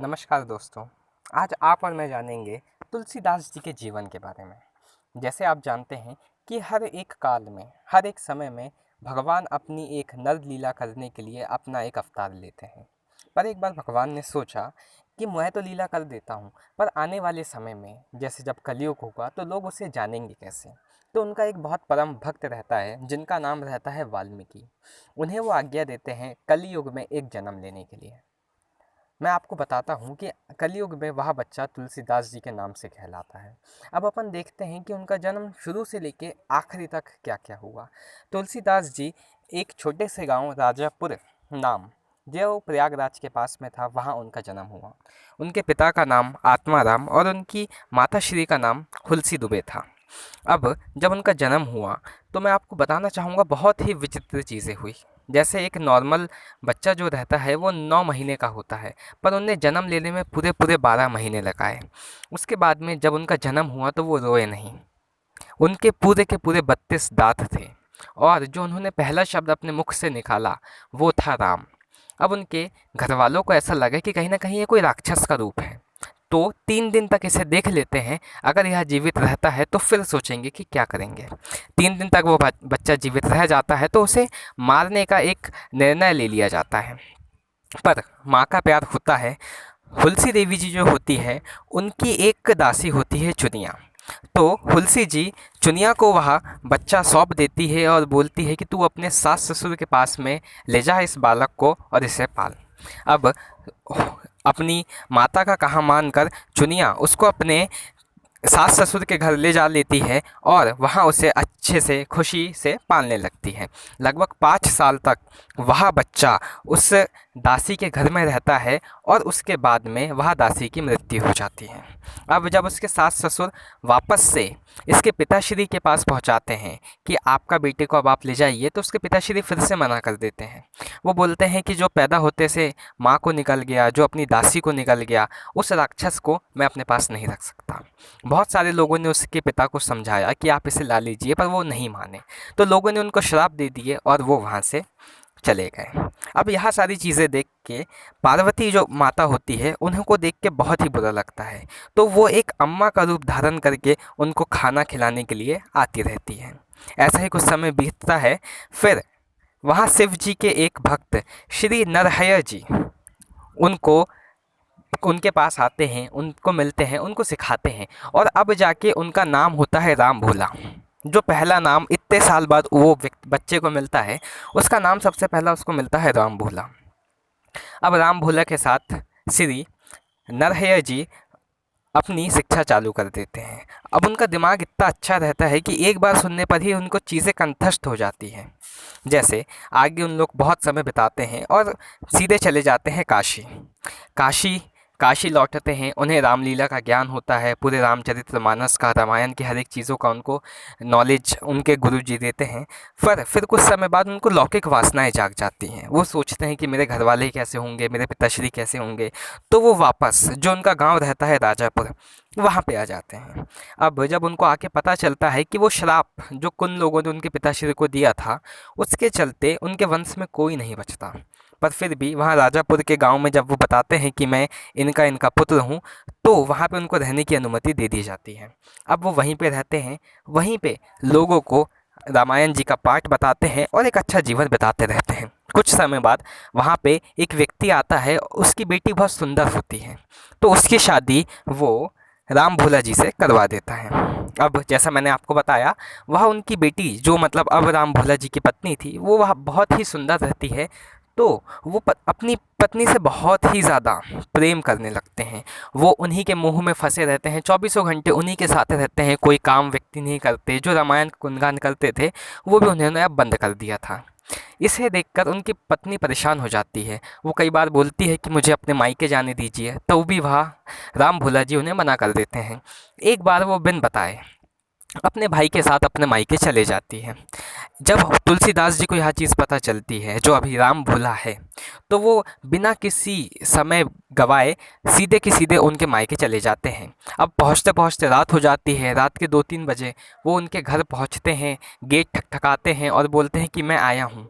नमस्कार दोस्तों। आज आप और मैं जानेंगे तुलसीदास जी के जीवन के बारे में। जैसे आप जानते हैं कि हर एक काल में, हर एक समय में भगवान अपनी एक नर लीला करने के लिए अपना एक अवतार लेते हैं। पर एक बार भगवान ने सोचा कि मैं तो लीला कर देता हूँ, पर आने वाले समय में जैसे जब कलयुग होगा तो लोग उसे जानेंगे कैसे। तो उनका एक बहुत परम भक्त रहता है जिनका नाम रहता है वाल्मीकि। उन्हें वो आज्ञा देते हैं कलयुग में एक जन्म लेने के लिए। मैं आपको बताता हूँ कि कलयुग में वह बच्चा तुलसीदास जी के नाम से कहलाता है। अब अपन देखते हैं कि उनका जन्म शुरू से लेके आखिरी तक क्या क्या हुआ। तुलसीदास जी एक छोटे से गांव राजापुर नाम, जो प्रयागराज के पास में था, वहाँ उनका जन्म हुआ। उनके पिता का नाम आत्माराम और उनकी माता श्री का नाम हुलसी दुबे था। अब जब उनका जन्म हुआ तो मैं आपको बताना चाहूँगा बहुत ही विचित्र चीज़ें हुई। जैसे एक नॉर्मल बच्चा जो रहता है वो 9 महीने का होता है, पर उन्हें जन्म लेने में पूरे पूरे 12 महीने लगाए। उसके बाद में जब उनका जन्म हुआ तो वो रोए नहीं। उनके पूरे के पूरे 32 दांत थे और जो उन्होंने पहला शब्द अपने मुख से निकाला वो था राम। अब उनके घर वालों को ऐसा लगा कि कहीं ना कहीं ये कोई राक्षस का रूप है, तो 3 दिन तक इसे देख लेते हैं। अगर यह जीवित रहता है तो फिर सोचेंगे कि क्या करेंगे। 3 दिन तक वो बच्चा जीवित रह जाता है तो उसे मारने का एक निर्णय ले लिया जाता है। पर माँ का प्यार होता है। हुलसी देवी जी जो होती है उनकी एक दासी होती है चुनिया। तो हुलसी जी चुनिया को वह बच्चा सौंप देती है और बोलती है कि तू अपने सास ससुर के पास में ले जा इस बालक को और इसे पाल। अब अपनी माता का कहा मानकर चुनिया उसको अपने सास ससुर के घर ले जा लेती है और वहाँ उसे अच्छे से खुशी से पालने लगती है। लगभग 5 साल तक वह बच्चा उस दासी के घर में रहता है और उसके बाद में वह दासी की मृत्यु हो जाती है। अब जब उसके सास ससुर वापस से इसके पिताश्री के पास पहुंचाते हैं कि आपका बेटे को अब आप ले जाइए, तो उसके पिताश्री फिर से मना कर देते हैं। वो बोलते हैं कि जो पैदा होते से माँ को निकल गया, जो अपनी दासी को निकल गया, उस राक्षस को मैं अपने पास नहीं रख सकता। बहुत सारे लोगों ने उसके पिता को समझाया कि आप इसे ला लीजिए, पर वो नहीं माने। तो लोगों ने उनको श्राप दे दिए और वो वहाँ से चले गए। अब यह सारी चीज़ें देख के पार्वती जो माता होती है उनको देख के बहुत ही बुरा लगता है। तो वो एक अम्मा का रूप धारण करके उनको खाना खिलाने के लिए आती रहती है। ऐसा ही कुछ समय बीतता है। फिर वहाँ शिव जी के एक भक्त श्री नरहर जी उनको उनके पास आते हैं, उनको मिलते हैं, उनको सिखाते हैं और अब जाके उनका नाम होता है राम भोला। जो पहला नाम इतने साल बाद वो बच्चे को मिलता है, उसका नाम सबसे पहला उसको मिलता है राम भोला। अब राम भोला के साथ श्री नरहर जी अपनी शिक्षा चालू कर देते हैं। अब उनका दिमाग इतना अच्छा रहता है कि एक बार सुनने पर ही उनको चीज़ें कंठस्थ हो जाती हैं। जैसे आगे उन लोग बहुत समय बिताते हैं और सीधे चले जाते हैं काशी। काशी काशी लौटते हैं, उन्हें रामलीला का ज्ञान होता है, पूरे रामचरितमानस का, रामायण की हर एक चीज़ों का उनको नॉलेज उनके गुरु जी देते हैं। फिर कुछ समय बाद उनको लौकिक वासनाएं जाग जाती हैं। वो सोचते हैं कि मेरे घर वाले कैसे होंगे, मेरे पिताश्री कैसे होंगे। तो वो वापस जो उनका गांव रहता है राजापुर, वहाँ पे आ जाते हैं। अब जब उनको आके पता चलता है कि वो श्राप जो कुन लोगों ने उनके पिताश्री को दिया था, उसके चलते उनके वंश में कोई नहीं बचता। पर फिर भी वहाँ राजापुर के गांव में जब वो बताते हैं कि मैं इनका इनका पुत्र हूँ, तो वहाँ पे उनको रहने की अनुमति दे दी जाती है। अब वो वहीं पे रहते हैं, वहीं पे लोगों को रामायण जी का पाठ बताते हैं और एक अच्छा जीवन बिताते रहते हैं। कुछ समय बाद वहाँ पे एक व्यक्ति आता है, उसकी बेटी बहुत सुंदर होती है, तो उसकी शादी वो राम भोला जी से करवा देता है। अब जैसा मैंने आपको बताया, वह उनकी बेटी जो मतलब अब राम भोला जी की पत्नी थी, वो वह बहुत ही सुंदर रहती है। तो वो अपनी पत्नी से बहुत ही ज़्यादा प्रेम करने लगते हैं। वो उन्हीं के मोह में फंसे रहते हैं, चौबीसों घंटे उन्हीं के साथ रहते हैं, कोई काम व्यक्ति नहीं करते। जो रामायण का गुणगान करते थे वो भी उन्होंने अब बंद कर दिया था। इसे देखकर उनकी पत्नी परेशान हो जाती है। वो कई बार बोलती है कि मुझे अपने मायके जाने दीजिए, तो भी वह राम भोला जी उन्हें मना कर देते हैं। एक बार वो बिन बताए अपने भाई के साथ अपने मायके चले जाती है। जब तुलसीदास जी को यह चीज़ पता चलती है जो अभी राम भोला है, तो वो बिना किसी समय गवाए सीधे के सीधे उनके मायके चले जाते हैं। अब पहुँचते पहुँचते रात हो जाती है। रात के 2-3 बजे वो उनके घर पहुँचते हैं, गेट ठकठकाते हैं और बोलते हैं कि मैं आया हूँ।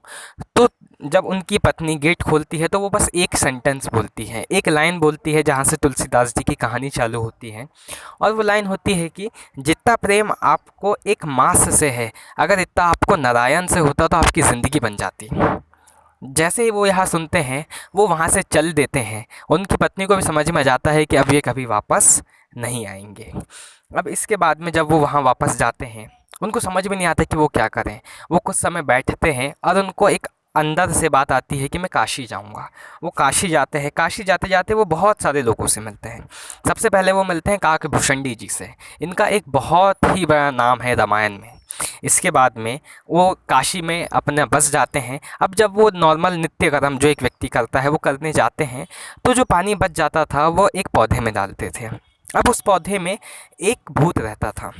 तो जब उनकी पत्नी गेट खोलती है तो वो बस एक सेंटेंस बोलती है, एक लाइन बोलती है, जहाँ से तुलसीदास जी की कहानी चालू होती है। और वो लाइन होती है कि जितना प्रेम आपको एक मास से है, अगर इतना आपको नारायण से होता तो आपकी ज़िंदगी बन जाती। जैसे ही वो यहाँ सुनते हैं, वो वहाँ से चल देते हैं। उनकी पत्नी को भी समझ में आ जाता है कि अब ये कभी वापस नहीं आएंगे। अब इसके बाद में जब वो वहाँ वापस जाते हैं, उनको समझ में नहीं आता कि वो क्या करें। वो कुछ समय बैठते हैं और उनको एक अंदर से बात आती है कि मैं काशी जाऊँगा। वो काशी जाते हैं। काशी जाते जाते वो बहुत सारे लोगों से मिलते हैं। सबसे पहले वो मिलते हैं काकभूषणी जी से। इनका एक बहुत ही बड़ा नाम है रामायण में। इसके बाद में वो काशी में अपने बस जाते हैं। अब जब वो नॉर्मल नित्य कर्म जो एक व्यक्ति करता है वो करने जाते हैं, तो जो पानी बच जाता था वो एक पौधे में डालते थे। अब उस पौधे में एक भूत रहता था।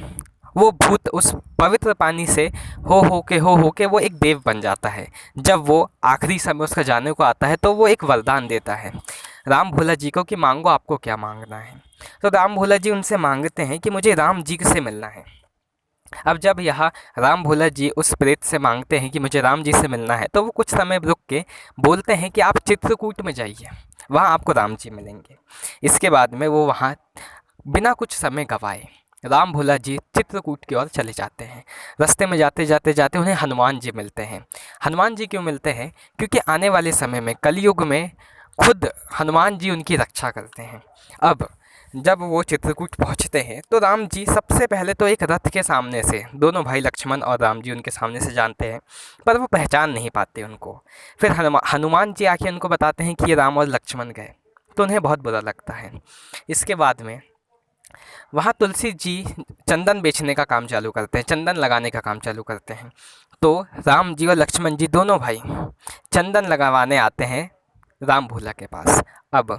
वो भूत उस पवित्र पानी से हो के वो एक देव बन जाता है। जब वो आखिरी समय उसका जाने को आता है तो वो एक वरदान देता है राम भोला जी को कि मांगो आपको क्या मांगना है। तो राम भोला जी उनसे मांगते हैं कि मुझे राम जी से मिलना है। अब जब यहाँ राम भोला जी उस प्रेत से मांगते हैं कि मुझे राम जी से मिलना है, तो वो कुछ समय रुक के बोलते हैं कि आप चित्रकूट में जाइए, वहाँ आपको राम जी मिलेंगे। इसके बाद में वो वहाँ बिना कुछ समय गवाए राम भोला जी चित्रकूट की ओर चले जाते हैं। रास्ते में जाते जाते जाते उन्हें हनुमान जी मिलते हैं। हनुमान जी क्यों मिलते हैं? क्योंकि आने वाले समय में कलयुग में खुद हनुमान जी उनकी रक्षा करते हैं। अब जब वो चित्रकूट पहुंचते हैं तो राम जी सबसे पहले तो एक रथ के सामने से, दोनों भाई लक्ष्मण और राम जी उनके सामने से जानते हैं, पर वो पहचान नहीं पाते उनको। फिर हनुमान जी आके उनको बताते हैं कि ये राम और लक्ष्मण गए, तो उन्हें बहुत बुरा लगता है। इसके बाद में वहाँ तुलसी जी चंदन बेचने का काम चालू करते हैं, चंदन लगाने का काम चालू करते हैं। तो राम जी और लक्ष्मण जी दोनों भाई चंदन लगवाने आते हैं राम भोला के पास। अब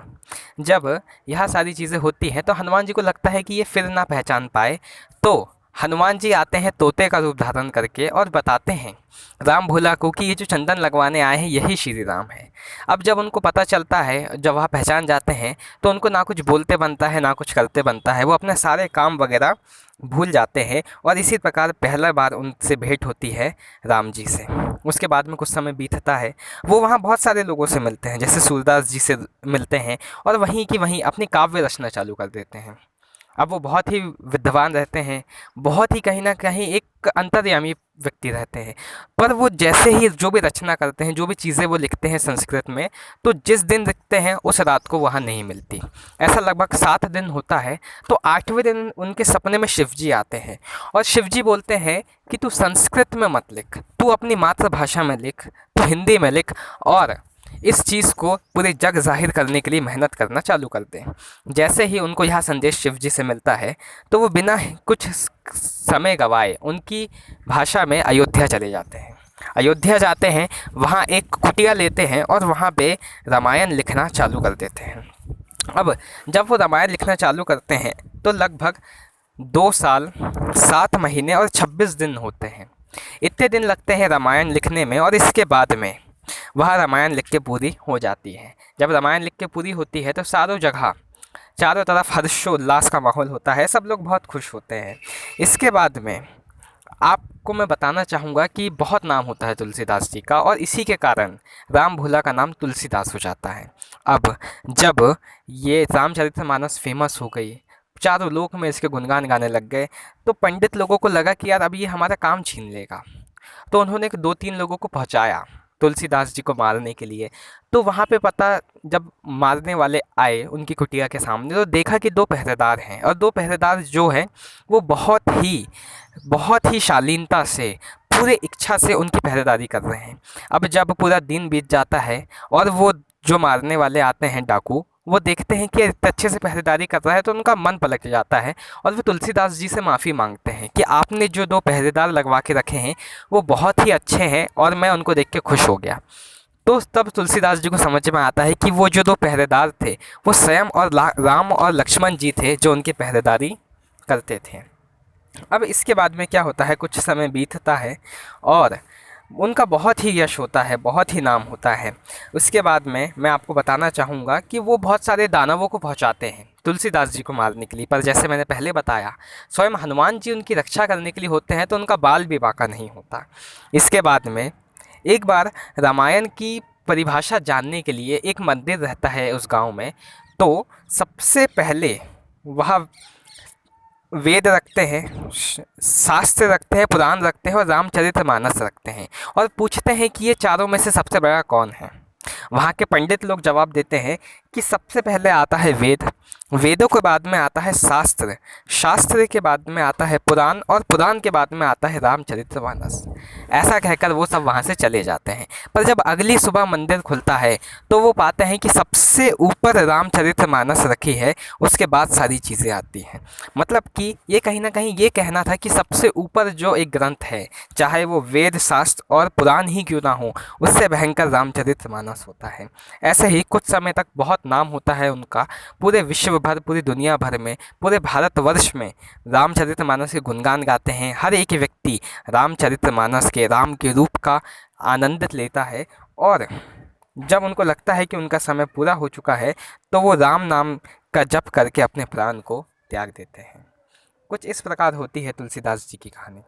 जब यह सारी चीज़ें होती हैं तो हनुमान जी को लगता है कि ये फिर ना पहचान पाए, तो हनुमान जी आते हैं तोते का रूप धारण करके और बताते हैं राम भोला को कि ये जो चंदन लगवाने आए हैं यही श्री राम है। अब जब उनको पता चलता है, जब वह पहचान जाते हैं, तो उनको ना कुछ बोलते बनता है ना कुछ करते बनता है। वो अपने सारे काम वगैरह भूल जाते हैं और इसी प्रकार पहला बार उनसे भेंट होती है राम जी से। उसके बाद में कुछ समय बीतता है, वो वहाँ बहुत सारे लोगों से मिलते हैं, जैसे सूरदास जी से मिलते हैं और वहीं की वहीं अपनी काव्य रचना चालू कर देते हैं। अब वो बहुत ही विद्वान रहते हैं, बहुत ही कहीं ना कहीं एक अंतर्यामी व्यक्ति रहते हैं, पर वो जैसे ही जो भी रचना करते हैं, जो भी चीज़ें वो लिखते हैं संस्कृत में, तो जिस दिन लिखते हैं उस रात को वहाँ नहीं मिलती। ऐसा लगभग 7 दिन होता है। तो 8वें दिन उनके सपने में शिव जी आते हैं और शिव जी बोलते हैं कि तू संस्कृत में मत लिख, तू अपनी मातृभाषा में लिख, तू हिंदी में लिख और इस चीज़ को पूरे जग जाहिर करने के लिए मेहनत करना चालू कर दें। जैसे ही उनको यह संदेश शिव जी से मिलता है, तो वो बिना कुछ समय गवाए उनकी भाषा में अयोध्या चले जाते हैं। अयोध्या जाते हैं, वहाँ एक कुटिया लेते हैं और वहाँ पे रामायण लिखना चालू कर देते हैं। अब जब वो रामायण लिखना चालू करते हैं तो लगभग 2 साल 7 महीने और 26 दिन होते हैं। इतने दिन लगते हैं रामायण लिखने में और इसके बाद में वह रामायण लिख के पूरी हो जाती है। जब रामायण लिख के पूरी होती है तो चारों जगह, चारों तरफ हर्षोल्लास का माहौल होता है, सब लोग बहुत खुश होते हैं। इसके बाद में आपको मैं बताना चाहूँगा कि बहुत नाम होता है तुलसीदास जी का और इसी के कारण राम भोला का नाम तुलसीदास हो जाता है। अब जब ये रामचरितमानस फेमस हो गई, चारों लोक में इसके गुणगान गाने लग गए, तो पंडित लोगों को लगा कि यार अब ये हमारा काम छीन लेगा। तो उन्होंने 2-3 लोगों को पहुंचाया तुलसीदास जी को मारने के लिए। तो वहाँ पे पता जब मारने वाले आए उनकी कुटिया के सामने, तो देखा कि 2 पहरेदार हैं और 2 पहरेदार जो हैं वो बहुत ही शालीनता से, पूरे इच्छा से उनकी पहरेदारी कर रहे हैं। अब जब पूरा दिन बीत जाता है और वो जो मारने वाले आते हैं डाकू, वो देखते हैं कि इतने अच्छे से पहरेदारी कर रहा है, तो उनका मन पलट जाता है और वो तुलसीदास जी से माफ़ी मांगते हैं कि आपने जो 2 पहरेदार लगवा के रखे हैं वो बहुत ही अच्छे हैं और मैं उनको देख के खुश हो गया। तो तब तुलसीदास जी को समझ में आता है कि वो जो 2 पहरेदार थे वो स्वयं और राम और लक्ष्मण जी थे जो उनकी पहरेदारी करते थे। अब इसके बाद में क्या होता है, कुछ समय बीतता है और उनका बहुत ही यश होता है, बहुत ही नाम होता है। उसके बाद में मैं आपको बताना चाहूँगा कि वो बहुत सारे दानवों को पहुँचाते हैं तुलसीदास जी को मारने के लिए, पर जैसे मैंने पहले बताया स्वयं हनुमान जी उनकी रक्षा करने के लिए होते हैं, तो उनका बाल भी बांका नहीं होता। इसके बाद में एक बार रामायण की परिभाषा जानने के लिए एक मंदिर रहता है उस गांव में। तो सबसे पहले वह वेद रखते हैं, शास्त्र रखते हैं, पुराण रखते हैं और रामचरितमानस रखते हैं और पूछते हैं कि ये चारों में से सबसे बड़ा कौन है। वहाँ के पंडित लोग जवाब देते हैं कि सबसे पहले आता है वेद, वेदों के बाद में आता है शास्त्र, शास्त्र के बाद में आता है पुराण और पुराण के बाद में आता है रामचरितमानस। ऐसा कहकर वो सब वहाँ से चले जाते हैं। पर जब अगली सुबह मंदिर खुलता है तो वो पाते हैं कि सबसे ऊपर रामचरितमानस रखी है, उसके बाद सारी चीज़ें आती हैं। मतलब कि ये कहीं ना कहीं ये कहना था कि सबसे ऊपर जो एक ग्रंथ है, चाहे वो वेद, शास्त्र और पुराण ही क्यों ना हो, उससे भयंकर रामचरितमानस होता है। ऐसे ही कुछ समय तक बहुत नाम होता है उनका, पूरे विश्व भर, पूरी दुनिया भर में, पूरे भारतवर्ष में रामचरितमानस के गुणगान गाते हैं। हर एक व्यक्ति रामचरितमानस के, राम के रूप का आनंद लेता है और जब उनको लगता है कि उनका समय पूरा हो चुका है तो वो राम नाम का जप करके अपने प्राण को त्याग देते हैं। कुछ इस प्रकार होती है तुलसीदास जी की कहानी।